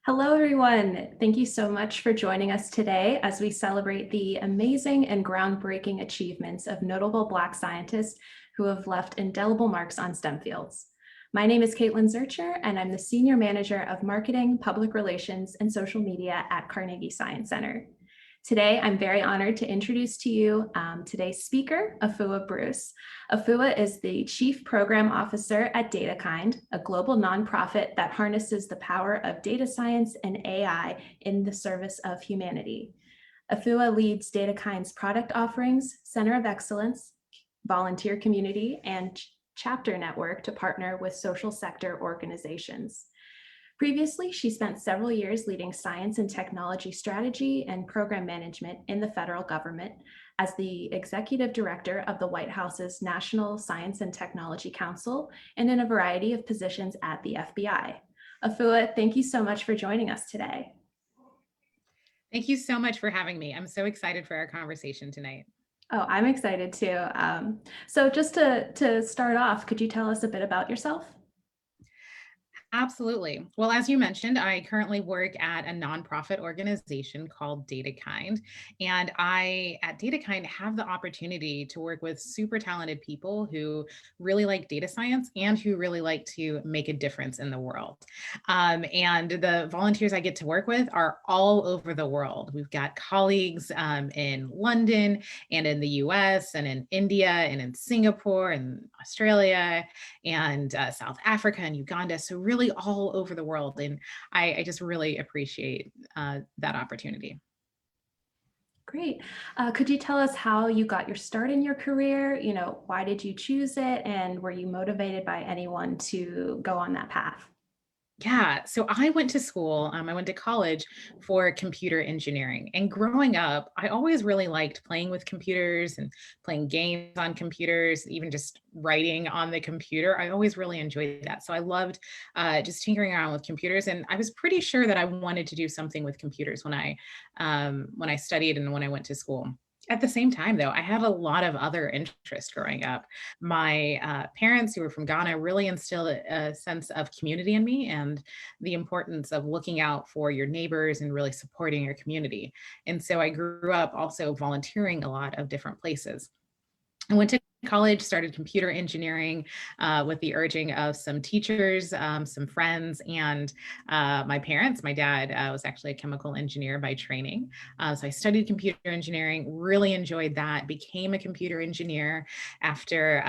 Hello, everyone. Thank you so much for joining us today as we celebrate the amazing and groundbreaking achievements of notable Black scientists who have left indelible marks on STEM fields. My name is Caitlin Zurcher, and I'm the Senior Manager of Marketing, Public Relations, and Social Media at Carnegie Science Center. Today, I'm very honored to introduce to you today's speaker, Afua Bruce. Afua is the Chief Program Officer at DataKind, a global nonprofit that harnesses the power of data science and AI in the service of humanity. Afua leads DataKind's product offerings, Center of Excellence, volunteer community, and chapter network to partner with social sector organizations. Previously, she spent several years leading science and technology strategy and program management in the federal government as the executive director of the White House's National Science and Technology Council and in a variety of positions at the FBI. Afua, thank you so much for joining us today. Thank you so much for having me. I'm so excited for our conversation tonight. Oh, I'm excited too. So just to start off, could you tell us a bit about yourself? Absolutely. Well, as you mentioned, I currently work at a nonprofit organization called DataKind. And I, at DataKind, have the opportunity to work with super talented people who really like data science and who really like to make a difference in the world. And the volunteers I get to work with are all over the world. We've got colleagues in London and in the US and in India and in Singapore and Australia and South Africa and Uganda. So really all over the world. And I just really appreciate that opportunity. Great. Could you tell us how you got your start in your career? Why did you choose it? And were you motivated by anyone to go on that path? Yeah, so I went to school, I went to college for computer engineering. And growing up, I always really liked playing with computers and playing games on computers, even just writing on the computer. I always really enjoyed that. So I loved just tinkering around with computers. And I was pretty sure that I wanted to do something with computers when I studied and when I went to school. At the same time, though, I had a lot of other interests growing up. My parents, who were from Ghana, really instilled a sense of community in me and the importance of looking out for your neighbors and really supporting your community. And so I grew up also volunteering a lot of different places. I went to college, started computer engineering with the urging of some teachers, some friends, and my parents. My dad was actually a chemical engineer by training. So I studied computer engineering, really enjoyed that, became a computer engineer after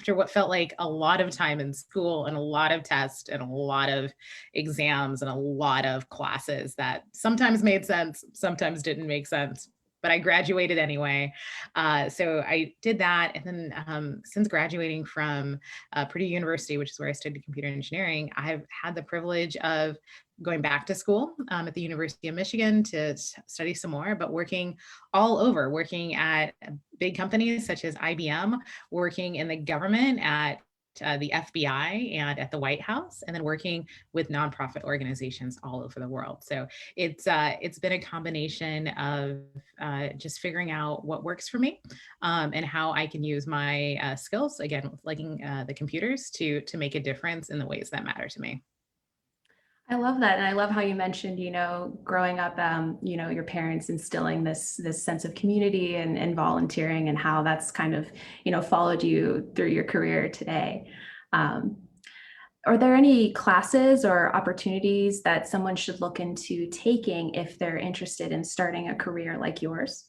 what felt like a lot of time in school and a lot of tests and a lot of exams and a lot of classes that sometimes made sense, sometimes didn't make sense, but I graduated anyway. So I did that. And then since graduating from Purdue University, which is where I studied computer engineering, I've had the privilege of going back to school at the University of Michigan to study some more, but working all over, working at big companies such as IBM, working in the government at the FBI and at the White House, and then working with nonprofit organizations all over the world. So it's been a combination of just figuring out what works for me and how I can use my skills, again, with liking the computers to make a difference in the ways that matter to me. I love that. And I love how you mentioned, growing up, your parents instilling this sense of community and volunteering and how that's kind of, followed you through your career today. Um, are there any classes or opportunities that someone should look into taking if they're interested in starting a career like yours?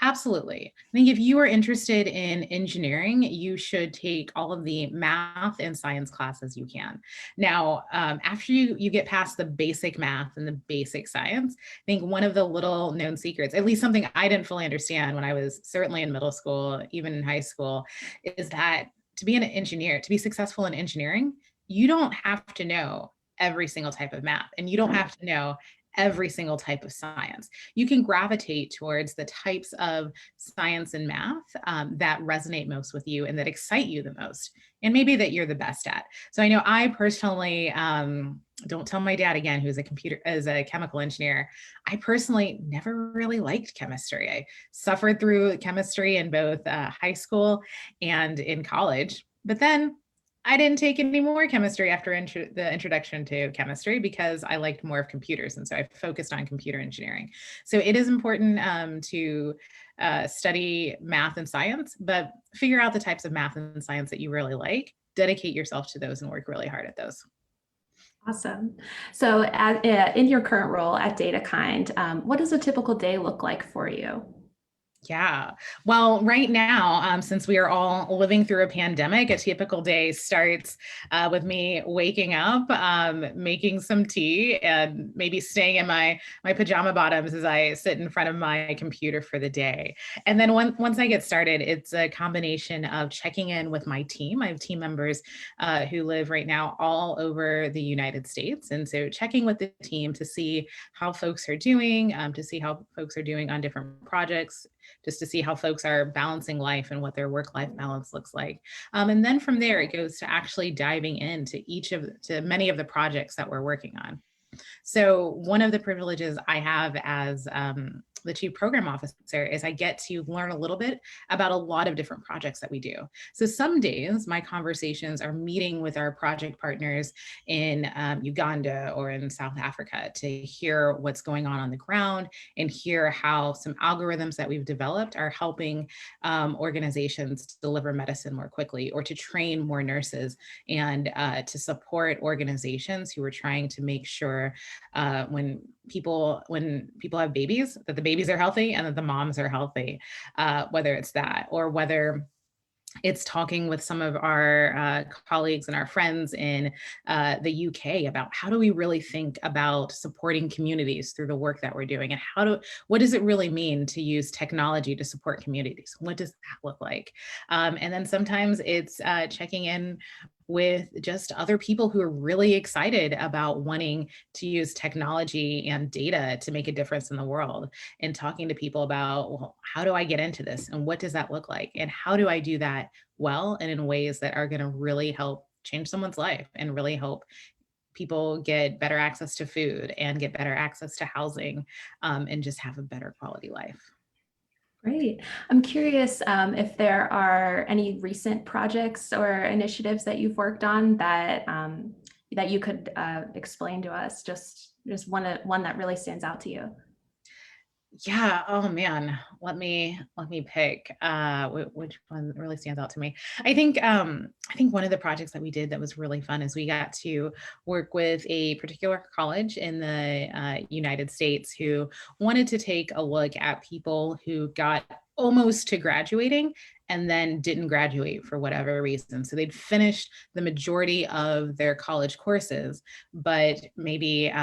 Absolutely. I think if you are interested in engineering, you should take all of the math and science classes you can. Now, after you get past the basic math and the basic science, I think one of the little known secrets, at least something I didn't fully understand when I was certainly in middle school, even in high school, is that to be an engineer, to be successful in engineering, you don't have to know every single type of math and you don't have to know every single type of science. You can gravitate towards the types of science and math that resonate most with you and that excite you the most, and maybe that you're the best at. So I know I personally, don't tell my dad again, who's a chemical engineer. I personally never really liked chemistry. I suffered through chemistry in both high school and in college. But then I didn't take any more chemistry after the introduction to chemistry because I liked more of computers. And so I focused on computer engineering. So it is important to study math and science, but figure out the types of math and science that you really like, dedicate yourself to those and work really hard at those. Awesome. So in your current role at DataKind, what does a typical day look like for you? Yeah. Well, right now, since we are all living through a pandemic, a typical day starts with me waking up, making some tea, and maybe staying in my pajama bottoms as I sit in front of my computer for the day. And then once I get started, it's a combination of checking in with my team. I have team members who live right now all over the United States, and so checking with the team to see how folks are doing, to see how folks are doing on different projects, just to see how folks are balancing life and what their work-life balance looks like. And then from there, it goes to actually diving into to many of the projects that we're working on. So one of the privileges I have as the chief program officer is I get to learn a little bit about a lot of different projects that we do. So some days my conversations are meeting with our project partners in Uganda or in South Africa to hear what's going on the ground and hear how some algorithms that we've developed are helping organizations to deliver medicine more quickly or to train more nurses and to support organizations who are trying to make sure when people have babies, that the babies are healthy and that the moms are healthy, whether it's that or whether it's talking with some of our colleagues and our friends in the UK about how do we really think about supporting communities through the work that we're doing, and what does it really mean to use technology to support communities? What does that look like? And then sometimes it's checking in with just other people who are really excited about wanting to use technology and data to make a difference in the world, and talking to people about, well, how do I get into this and what does that look like and how do I do that well and in ways that are going to really help change someone's life and really help people get better access to food and get better access to housing, and just have a better quality life. Great. I'm curious if there are any recent projects or initiatives that you've worked on that that you could explain to us. Just one that really stands out to you. Yeah. Oh man. Let me pick which one really stands out to me. I think one of the projects that we did that was really fun is we got to work with a particular college in the United States who wanted to take a look at people who got almost to graduating and then didn't graduate for whatever reason. So they'd finished the majority of their college courses, but maybe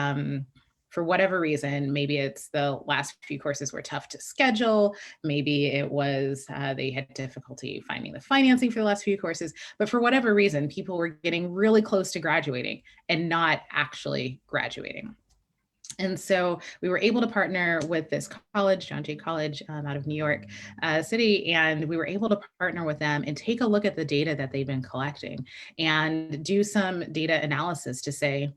for whatever reason, maybe it's the last few courses were tough to schedule. Maybe it was they had difficulty finding the financing for the last few courses. But for whatever reason, people were getting really close to graduating and not actually graduating. And so we were able to partner with this college, John Jay College, out of New York City, and we were able to partner with them and take a look at the data that they've been collecting and do some data analysis to say,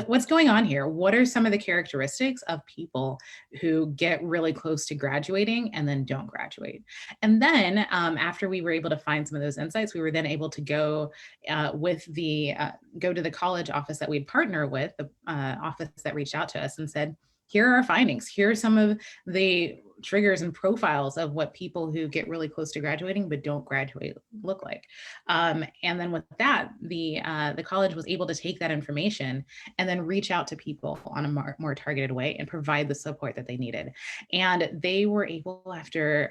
what's going on here? What are some of the characteristics of people who get really close to graduating and then don't graduate? And then after we were able to find some of those insights, we were then able to go go to the college office that we'd partner with, the office that reached out to us and said, here are our findings. Here are some of the triggers and profiles of what people who get really close to graduating but don't graduate look like. And then with that, the college was able to take that information and then reach out to people on a more targeted way and provide the support that they needed. And they were able, after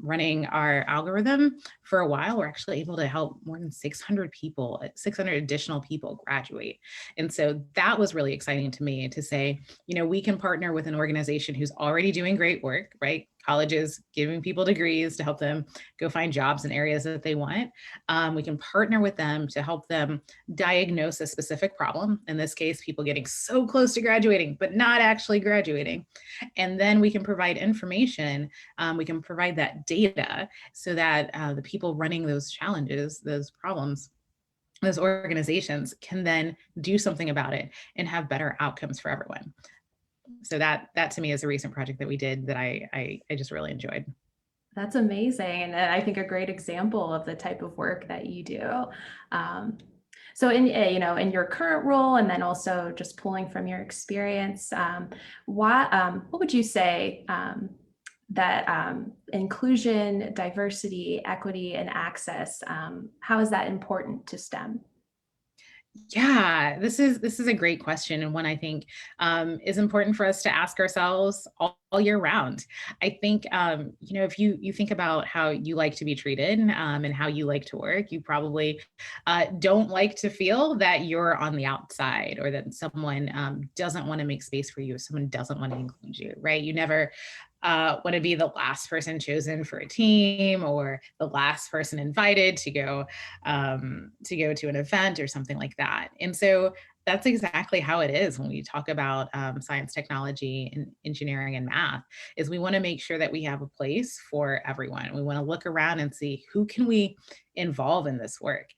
running our algorithm for a while, we're actually able to help more than 600 additional people graduate. And so that was really exciting to me to say, we can partner with an organization who's already doing great work, right? Colleges giving people degrees to help them go find jobs in areas that they want. We can partner with them to help them diagnose a specific problem. In this case, people getting so close to graduating, but not actually graduating. And then we can provide information. We can provide that data so that the people running those challenges, those problems, those organizations can then do something about it and have better outcomes for everyone. So that to me is a recent project that we did that I just really enjoyed. That's amazing. And I think a great example of the type of work that you do. So in, in your current role, and then also just pulling from your experience, what would you say that inclusion, diversity, equity, and access, how is that important to STEM? Yeah, this is a great question, and one I think is important for us to ask ourselves all year round. I think if you think about how you like to be treated and how you like to work, you probably don't like to feel that you're on the outside or that someone doesn't want to make space for you, if someone doesn't want to include you, right? You never want to be the last person chosen for a team or the last person invited to go to an event or something like that. And so that's exactly how it is when we talk about science, technology, and engineering and math. Is we want to make sure that we have a place for everyone. We want to look around and see who can we involve in this work.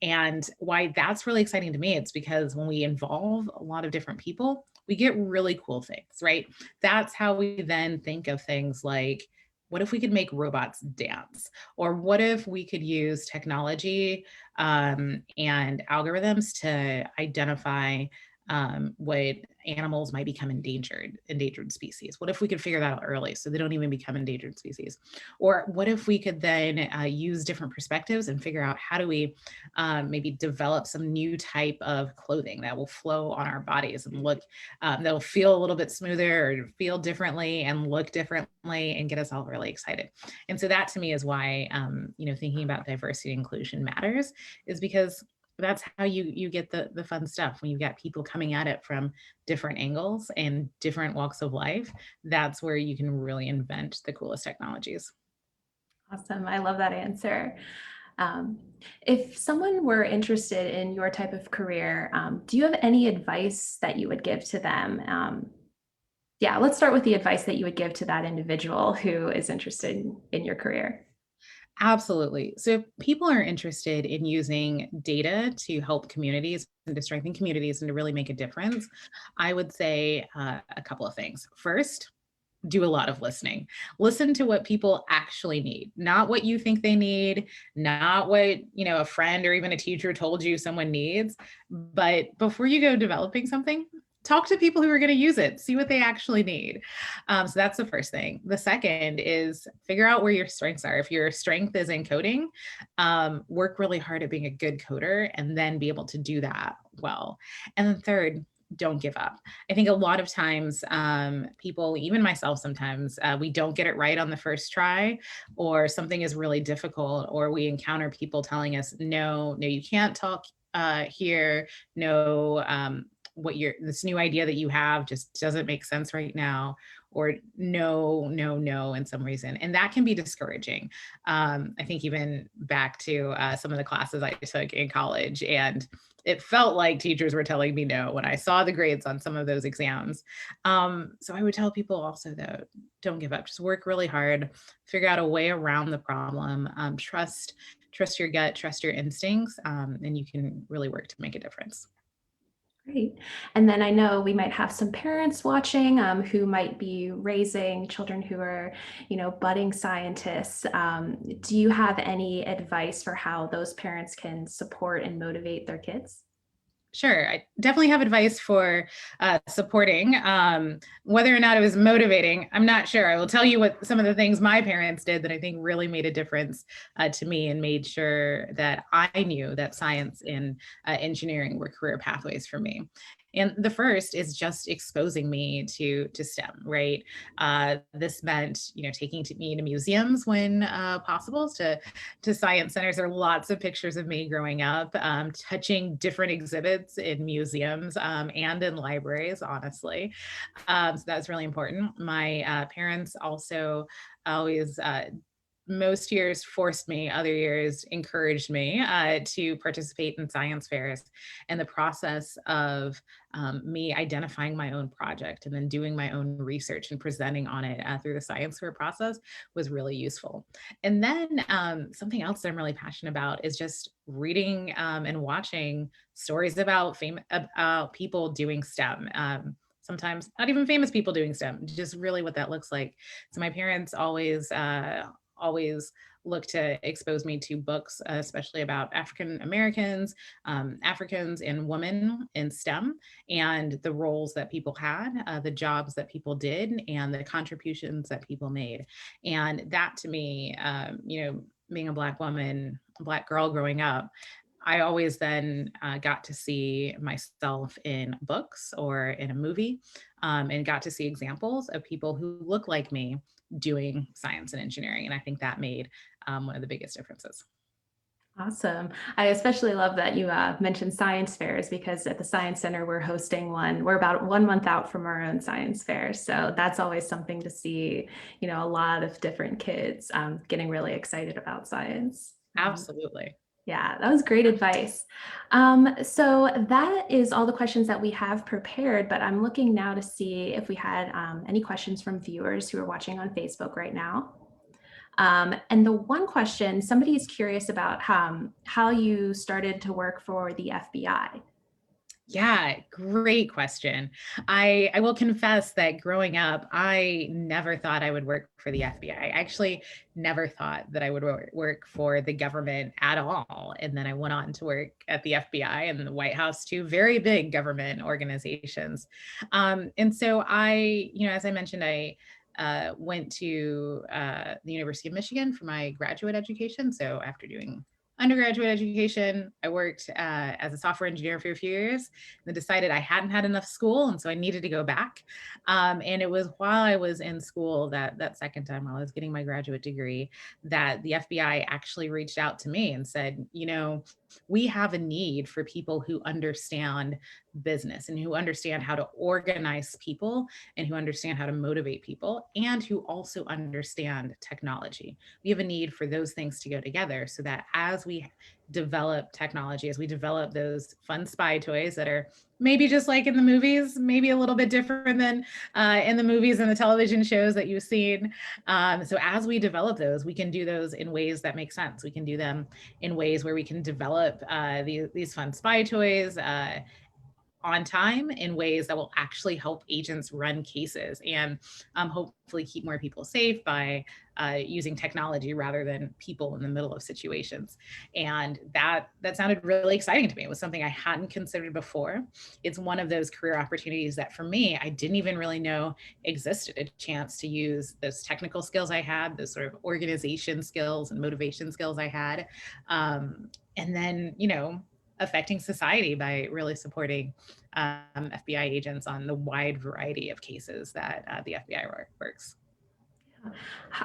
And why that's really exciting to me, it's because when we involve a lot of different people, we get really cool things, right? That's how we then think of things like, what if we could make robots dance? Or what if we could use technology and algorithms to identify what animals might become endangered species? What if we could figure that out early so they don't even become endangered species? Or what if we could then use different perspectives and figure out how do we maybe develop some new type of clothing that will flow on our bodies and look, that'll feel a little bit smoother or feel differently and look differently and get us all really excited. And so that to me is why, thinking about diversity and inclusion matters, is because that's how you get the fun stuff when you've got people coming at it from different angles and different walks of life. That's where you can really invent the coolest technologies. Awesome. I love that answer. Um, if someone were interested in your type of career, do you have any advice that you would give to them? Yeah, let's start with the advice that you would give to that individual who is interested in your career. Absolutely. So if people are interested in using data to help communities and to strengthen communities and to really make a difference, I would say a couple of things. First, do a lot of listening. Listen to what people actually need, not what you think they need, not what, a friend or even a teacher told you someone needs. But before you go developing something, talk to people who are going to use it, see what they actually need. So that's the first thing. The second is figure out where your strengths are. If your strength is in coding, work really hard at being a good coder and then be able to do that well. And then third, don't give up. I think a lot of times people, even myself sometimes, we don't get it right on the first try, or something is really difficult, or we encounter people telling us, no, you can't talk here. No, this new idea that you have just doesn't make sense right now, or no, in some reason. And that can be discouraging. I think even back to some of the classes I took in college, and it felt like teachers were telling me no when I saw the grades on some of those exams. So I would tell people also, though, don't give up. Just work really hard, figure out a way around the problem. Trust your gut, trust your instincts, and you can really work to make a difference. Great. And then I know we might have some parents watching who might be raising children who are, budding scientists. Do you have any advice for how those parents can support and motivate their kids? Sure. I definitely have advice for supporting. Whether or not it was motivating, I'm not sure. I will tell you what some of the things my parents did that I think really made a difference to me and made sure that I knew that science and engineering were career pathways for me. And the first is just exposing me to STEM, right? This meant, taking me to museums when possible, to science centers. There are lots of pictures of me growing up, touching different exhibits in museums and in libraries, honestly. So that's really important. My parents also always most years forced me, other years encouraged me to participate in science fairs. And the process of me identifying my own project and then doing my own research and presenting on it through the science fair process was really useful. And then something else that I'm really passionate about is just reading and watching stories about about people doing STEM. Sometimes not even famous people doing STEM, just really what that looks like. So my parents always looked to expose me to books, especially about African Americans, Africans, and women in STEM, and the roles that people had, the jobs that people did, and the contributions that people made. And that to me, being a Black woman, a Black girl growing up, I always then got to see myself in books or in a movie, and got to see examples of people who look like me doing science and engineering. And I think that made one of the biggest differences. Awesome. I especially love that you mentioned science fairs because at the Science Center, we're hosting one. We're about 1 month out from our own science fair. So that's always something to see, a lot of different kids getting really excited about science. Absolutely. Yeah, that was great advice. So that is all the questions that we have prepared, but I'm looking now to see if we had any questions from viewers who are watching on Facebook right now. And the one question, somebody is curious about how you started to work for the FBI. Yeah, great question. I will confess that growing up, I never thought I would work for the FBI. I actually never thought that I would work for the government at all. And then I went on to work at the FBI and the White House, two very big government organizations. And so as I mentioned, I went to the University of Michigan for my graduate education. So after doing undergraduate education, I worked as a software engineer for a few years, and decided I hadn't had enough school, and so I needed to go back. And it was while I was in school, that second time while I was getting my graduate degree, that the FBI actually reached out to me and said, we have a need for people who understand business and who understand how to organize people and who understand how to motivate people and who also understand technology. We have a need for those things to go together so that as we develop technology, as we develop those fun spy toys that are maybe just like in the movies, maybe a little bit different than in the movies and the television shows that you've seen. So as we develop those, we can do those in ways that make sense. We can do them in ways where we can develop these fun spy toys on time in ways that will actually help agents run cases and hopefully keep more people safe by using technology rather than people in the middle of situations. And that sounded really exciting to me. It was something I hadn't considered before. It's one of those career opportunities that for me, I didn't even really know existed, a chance to use those technical skills I had, those sort of organization skills and motivation skills I had. And then, affecting society by really supporting FBI agents on the wide variety of cases that the FBI works.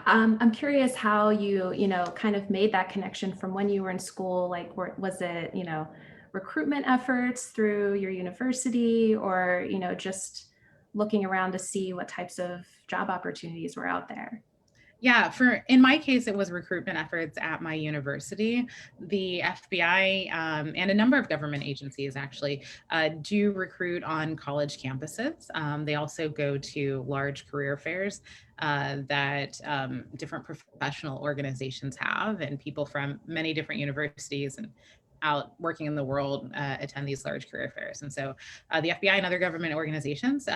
I'm curious how you, kind of made that connection from when you were in school. Like, was it, recruitment efforts through your university or, just looking around to see what types of job opportunities were out there? Yeah, in my case, it was recruitment efforts at my university. The FBI and a number of government agencies actually do recruit on college campuses. They also go to large career fairs that different professional organizations have, and people from many different universities and out working in the world attend these large career fairs. And so the FBI and other government organizations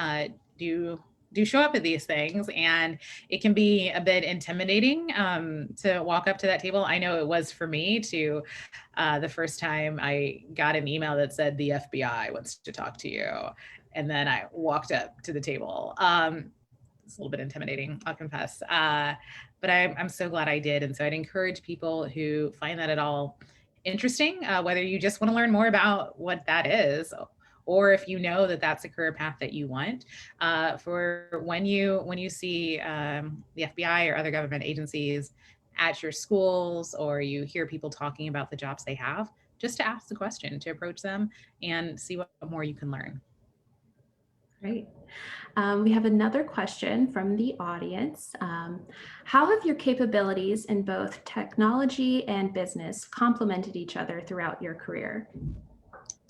do show up at these things, and it can be a bit intimidating to walk up to that table. I know it was for me to the first time I got an email that said the FBI wants to talk to you, and then I walked up to the table. It's a little bit intimidating, I'll confess, but I'm so glad I did. And so I'd encourage people who find that at all interesting, whether you just want to learn more about what that is, or if you know that that's a career path that you want, for when you see the FBI or other government agencies at your schools, or you hear people talking about the jobs they have, just to ask the question, to approach them and see what more you can learn. Great. We have another question from the audience. How have your capabilities in both technology and business complemented each other throughout your career?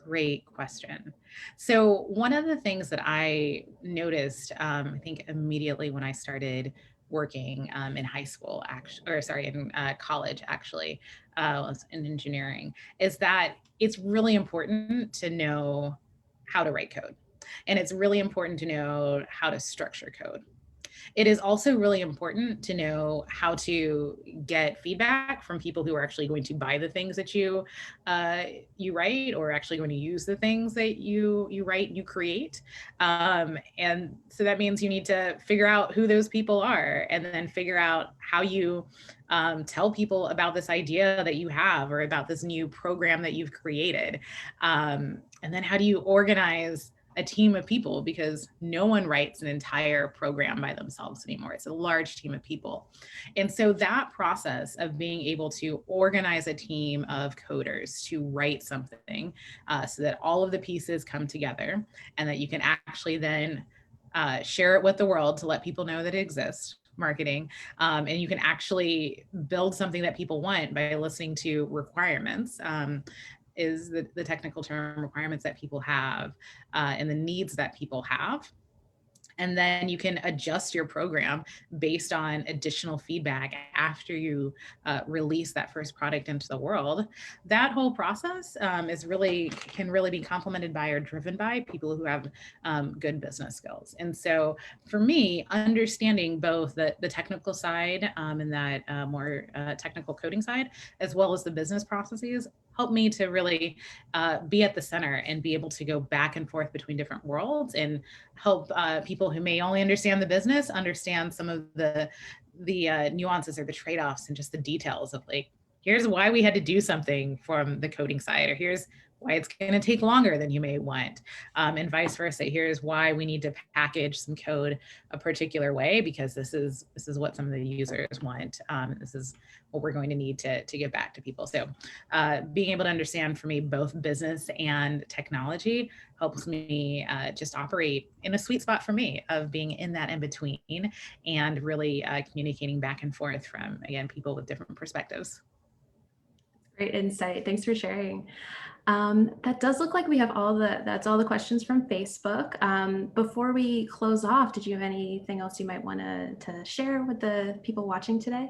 Great question. So one of the things that I noticed, I think immediately when I started working in high school, in college, actually, in engineering, is that it's really important to know how to write code. And it's really important to know how to structure code. It is also really important to know how to get feedback from people who are actually going to buy the things that you write, or actually going to use the things that you write, you create. And so that means you need to figure out who those people are, and then figure out how you tell people about this idea that you have, or about this new program that you've created. And then how do you organize a team of people, because no one writes an entire program by themselves anymore. It's a large team of people. And so that process of being able to organize a team of coders to write something, so that all of the pieces come together, and that you can actually then share it with the world to let people know that it exists, marketing, and you can actually build something that people want by listening to requirements. Is the technical term, requirements that people have, and the needs that people have. And then you can adjust your program based on additional feedback after you release that first product into the world. That whole process can really be complemented by or driven by people who have good business skills. And so for me, understanding both the technical side, and that more technical coding side, as well as the business processes, helped me to really be at the center and be able to go back and forth between different worlds, and help people who may only understand the business understand some of the nuances, or the trade-offs, and just the details of, like, here's why we had to do something from the coding side, or here's why it's going to take longer than you may want, and vice versa. Here's why we need to package some code a particular way, because this is what some of the users want. This is what we're going to need to get back to people. So being able to understand, for me, both business and technology helps me just operate in a sweet spot for me of being in that in between, and really communicating back and forth from, again, people with different perspectives. Great insight. Thanks for sharing. That does look like we have that's all the questions from Facebook. Before we close off, did you have anything else you might want to share with the people watching today?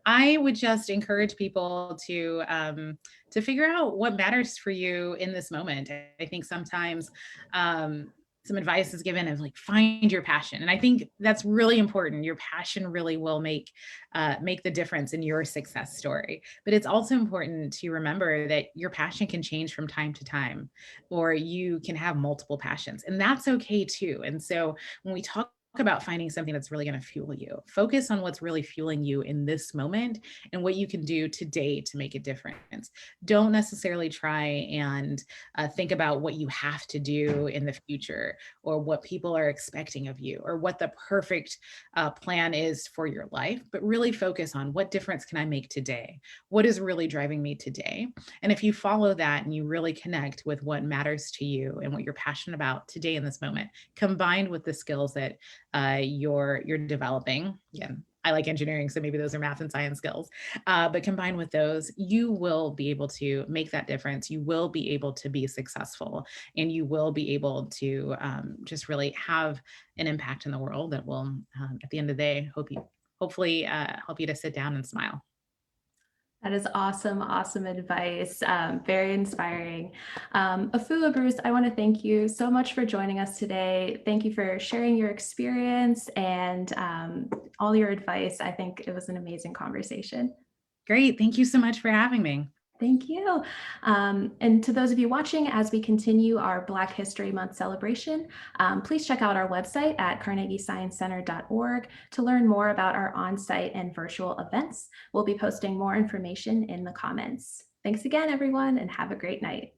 I would just encourage people to figure out what matters for you in this moment. I think sometimes some advice is given of, like, find your passion, and I think that's really important. Your passion really will make the difference in your success story. But it's also important to remember that your passion can change from time to time, or you can have multiple passions, and that's okay too. And so when we talk about finding something that's really going to fuel you, focus on what's really fueling you in this moment, and what you can do today to make a difference. Don't necessarily try and think about what you have to do in the future, or what people are expecting of you, or what the perfect plan is for your life, but really focus on, what difference can I make today? What is really driving me today? And if you follow that, and you really connect with what matters to you and what you're passionate about today in this moment, combined with the skills that you're developing. Again, I like engineering, so maybe those are math and science skills. But combined with those, you will be able to make that difference. You will be able to be successful, and you will be able to just really have an impact in the world that will, at the end of the day, hopefully help you to sit down and smile. That is awesome, awesome advice. Very inspiring. Afua Bruce, I want to thank you so much for joining us today. Thank you for sharing your experience and all your advice. I think it was an amazing conversation. Great. Thank you so much for having me. Thank you. And to those of you watching, as we continue our Black History Month celebration, please check out our website at carnegiesciencecenter.org to learn more about our on-site and virtual events. We'll be posting more information in the comments. Thanks again, everyone, and have a great night.